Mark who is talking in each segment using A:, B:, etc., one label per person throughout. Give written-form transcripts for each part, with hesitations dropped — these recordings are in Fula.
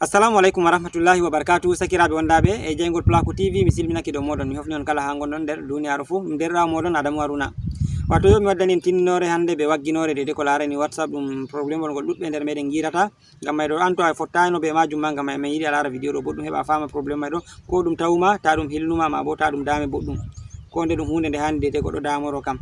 A: Assalamu alaikum warahmatullahi wabarakatuh. Sakiraɓe wondaɓe e jeygol Placo TV mi silminaki dow moɗon mi hofni on kala ha gonɗon nder duniyaru fou nder moɗon Adamu Haruna. Wato yo mi waddani en tinninore hande be wagginore dede ko larani WhatsApp ɗum probléme gol ɗuɗɓe nder meɗen girata ngam may ɗo an to a fottano be majum ma ngam min yiɗi a lara vidéo ɗo boɗɗum heɓa fama probléme may ɗo ko ɗum tawuma ta ɗum hillnuma ma bo ta ɗum dame boɗɗum ko nde ɗum hunde nde hani dede goɗɗo damoro kam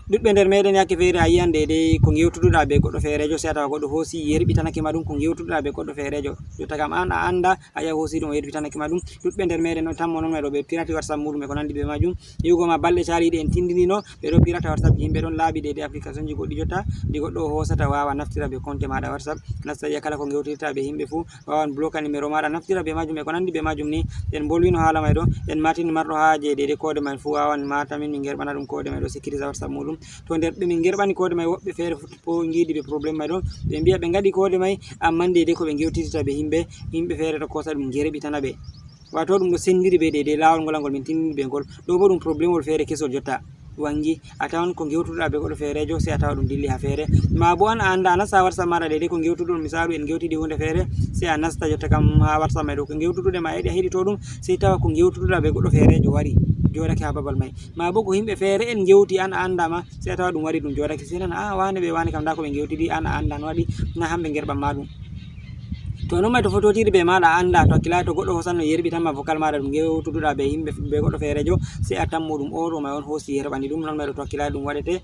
A: ɗuɗɓe nder meɗen yakke feere a yiyan dede ko gewtuɗuɗa be goɗɗo feerejo se tawa goɗɗo hoosi yerɓitanake ma ɗum ko gewtuɗuɗa be goɗɗo feerejo jotta kam an a anda a yaha hoosi ɗum o yerɓitanake ma ɗum ɗuɗɓe nder meɗen on tammo noon ɗo ɓe pirati WhatsApp muɗum e ko nandi be majum yiwgo ma balɗe caliɗe en tindinino ɓe ɗo pirata WhatsApp yimɓe ɗon laaɓi dede application ji goɗɗi jotta ɗi goɗɗo o hosata wawa naftira be compte maɗa WhatsApp nasta yiya kala ko gewtirta be yimɓe fou wawan bloquer numéro maɗa naftira be majum e ko nandi be majum ni en bolwino haala may ɗo en matini marɗo haaje dede code man fou wawan matamin min gerɓana ɗum code may ɗo sécurise WhatsApp muɗum to nder min gerɓani code may woɓɓe feere fo giidi be probléme may ɗo ɓe mbiya ɓe gaɗi code may amman dede ko ɓe gewtitita be yimɓe feere to kosa ɗum gerɓitana ɓe wato ɗum ɗo sendiri be dede lawol ngol angol min tindini ɓe ngol ɗo bo ɗum probléme wol feere kesol jotta wangi a tawan ko gewtuɗa be goɗɗo feerejo se a tawa ɗum dilli ha feere ma bo an a anda a nasta WhatsApp maɗa dede ko gewtuɗum misalu en gewtiɗi hunde feere se a nasta jotta kam ha WhatsApp may ɗo ko gewtuɗude ma yiɗi a heɗito ɗum se tawa ko gewtuɗuɗa be goɗɗo feerejo wari joɗake ha babal may ma bo ko yimɓe feere en gewti an a andama se a tawa ɗum wari ɗum joɗake se nana a wane ɓe wane kam da ko ɓe gewtiɗi an a anda no waɗi na hamɓe gerɓan ma ɗum to non may to fototiri be maɗa a anda to hakkila to goɗɗo hosanno yerɓitanma vocal maɗa ɗum gewtuɗuɗa be yimɓe be goɗɗo feerejo se a tammo ɗum oɗo may on hoosi yerɓani ɗum non may ɗo to hakkila ɗum waɗete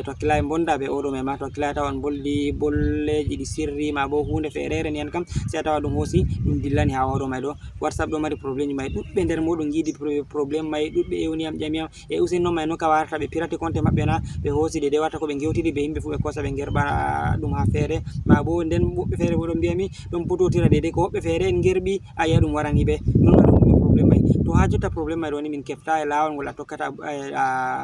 A: to hakkila bonda be oɗo may ma to hakkila tawa on boldi bolleji ɗi sirri ma bo hunde feerere ni en kam se a tawa ɗum hoosi ɗum dillani ha oɗo may ɗo WhatsApp ɗo mari probléme may ɗuɗɓe nder moɗon jiidi probléme may ɗuɗɓe ewniyam ƴamiyam e usin non may no ka warata ɓe pirati compte maɓɓe na ɓe hoosi dede warta ko ɓe gewtidi be yimɓe fou ɓe kosa ɓe gerɓa ɗum ha feere ma bo nden woɓɓe feere bo ɗon mbiyami ɗum pototira dede ko woɓɓe feere en gerɓi a yiya ɗum warani ɓe non ɗum probléme may to ha jotta probléme may ɗo ni min kefta e lawol ngol a tokkata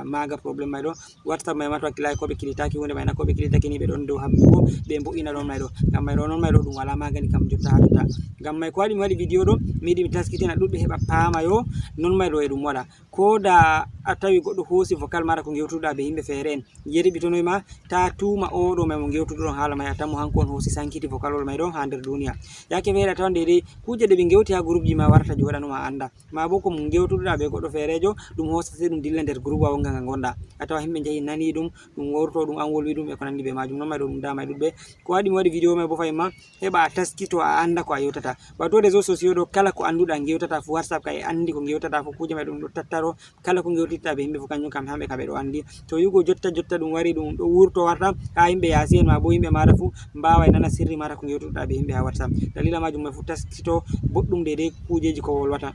A: maga probléme may ɗo WhatsApp may ma to hakkila ko ɓe kilitaki hunde may na ko ɓe kilitaki ni ɓe ɗon dow habdugo ɓe mbo'ina ɗon may ɗo ngam may ɗo non may ɗo ɗum wala magani kam jotta ha jotta ngam may ko waɗi mi waɗi vidéo ɗo mi yiɗi mi taskitina ɗuɗɓe heɓa paama yo non may ɗo e ɗum waɗa ko da a tawi goɗɗo hoosi vocal maɗa ko gewtuɗa be yimɓe feere en yerɓitonoyma ta tuma oɗo may mo gewtuɗoɗon haala may a tammo hanko on hoosi sankiti vocal ol may ɗo ha nder duniya yake feere a tawan dede kuje ɗe ɓe gewti ha groupe ji ma warata joɗanoma a anda ma bo ko mo gewtuɗuɗa be goɗɗo feerejo ɗum hosa se ɗum dilla nder groupe wa wonga nga gonɗa a tawa yimɓe jeehi nani ɗum ɗum worto ɗum an wolwi ɗum e ko nandi be majum non may ɗo ɗum dama e ɗuɗɓe ko waɗi mi waɗi vidéo may bo fayima heɓa a taskito a anda ko a yewtata wato réseaux sociaux ɗo kala ko anduɗa gewtata fo WhatsApp kay andi ko gewtata fo kuje may ɗum ɗo tattaro kala ko gewtitta be yimɓe fo kanjum kam hamɓe kaɓe ɗo andi to yugo jotta ɗum wari ɗum ɗo wurto warta ha yimɓe yaasi en ma bo yimɓe maɗa fo mbawa nana sirri maɗa ko gewtuɗa be yimɓe ha WhatsApp dalila majum may fo taskito boɗɗum dede kujeji ko wolwata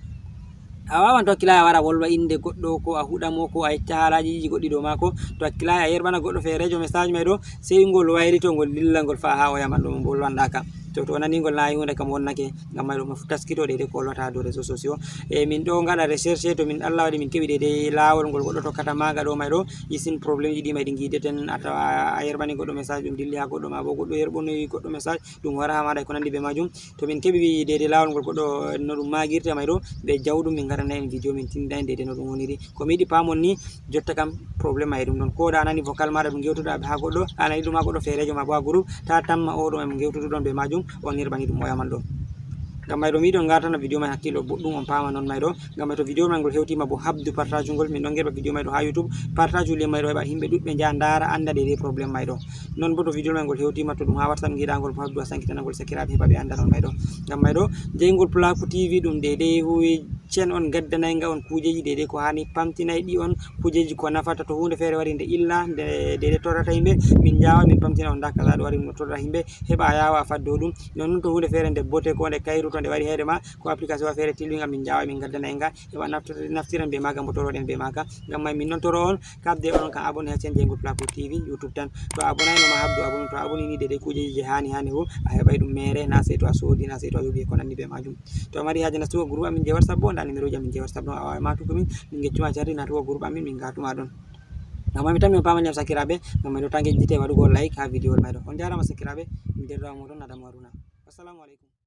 A: a wawan to hakkila a wara wolwa inde goɗɗo ko a huɗamo ko a yecca haalajiji goɗɗi dow mako to hakkila a yerɓana goɗɗo feerejo message may ɗo sey ngol wayrito ngol dilla ngol fa ha o yaman ɗum bolwanɗaka to nanigol na hunde kam wonnake ngam may ɗum taskito dede ko wolwata ha dow réseaux sociaux e min ɗo gaɗa recherche to min Allah waɗi min keɓi dede lawol ngol goɗɗo tokkata maga ɗo may ɗo yisin probléme ji ɗi may ɗi guideten a tawa a yerɓani goɗɗo message ɗum dilli ha goɗɗo ma bo goɗɗo yerɓonoyi goɗɗo message ɗum wara ha maɗa ko nandi be majum to min keɓi dede lawol ngol goɗɗo no ɗum magirta may ɗo ɓe jawɗum min garana en vidéo min tindani dede no ɗum woniri komi yiɗi pamon ni jotta kam probléme may ɗum ɗon ko da anani vocal maɗa ɗum gewtuɗa ha goɗɗo anani ɗum ha goɗɗo feerejo ma bo ha groupe ta tamma oɗo may mo gewtuɗuɗon be majum on yerɓani ɗum o yaman ɗo ngam may ɗo mi yiɗi on gartana vidéo may hakkilo boɗɗum on pama non may ɗo ngam may to vidéo may ngol hewtima bo habdu partage ngol min ɗon gerɓa vidéo may ɗo ha YouTube partage ule may ɗo heɓa yimɓe ɗuɗɓe jaha ndara anda dede probléme may ɗo non bo to vidéo may ngol hewtima to ɗum ha WhatsApp giɗangol bo habdu a sankitanagol sakiraɓe heɓa ɓe anda non may ɗo ngam may ɗo jeygol Placo TV ɗum dede huwi chaine on gaddanayga on kujeji dede ko hani pamtinay ɗi on kujeji ko nafata to hunde feere wari nde illa dede torrata yimɓe min jawa min pamtina on da kaza ɗo wari no torrata yimɓe heɓa a yawa a faddo ɗum non to hunde feere nde bote ko nde kayru to nde wari heede ma ko application wa feere tilwinga min jawa min gaddanayga heɓa naftiran be maga mo toroɗen be maga ngam may min non toro on kabde onon kan abonné ha chaine jeygol Placo TV YouTube tan to abonayno ma habdu abonné to abonné ni dede kujeji je hani fu a heɓay ɗum mere na sey to a soodi na sey to a yoɓi ko nandi be majum to a mari haje nastugo groupe amin je WhatsApp bo nda numéro ji amin je WhatsApp ɗon a wawa matugo min geccuma jarri natugo groupe amin min gatuma ɗon ngam mi tan mi pamani am sakiraɓe ngam may ɗo ta gejjite waɗugo like ha vidéo may ɗo on jarama sakiraɓe mi derrawa moɗon Adamu Haruna. Assalamu alaikum.